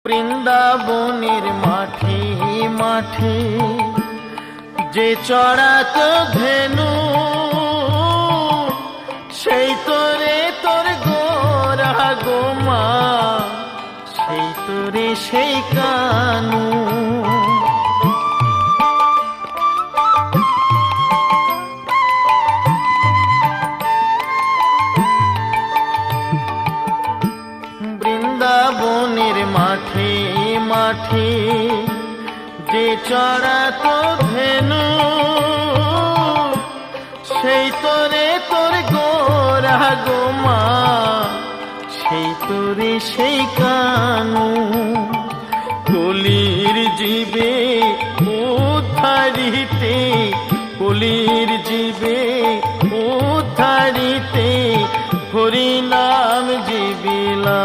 বৃন্দাবনের মাঠে মাঠে যে চড়াতো ধেনু, সেই তোরে তোর গোরা গোমা, সেই তোরে সেই কানু। বৃন্দাবনের মাঠে মাঠে যে চড়াতো ধেনু, সেই তোরে তোর গোরা গোমা, সেই তোরে সেই কানু। কলির জীবে উদ্ধারিতে, কলির জীবে উদ্ধারিতে হরি নাম জীবিলা।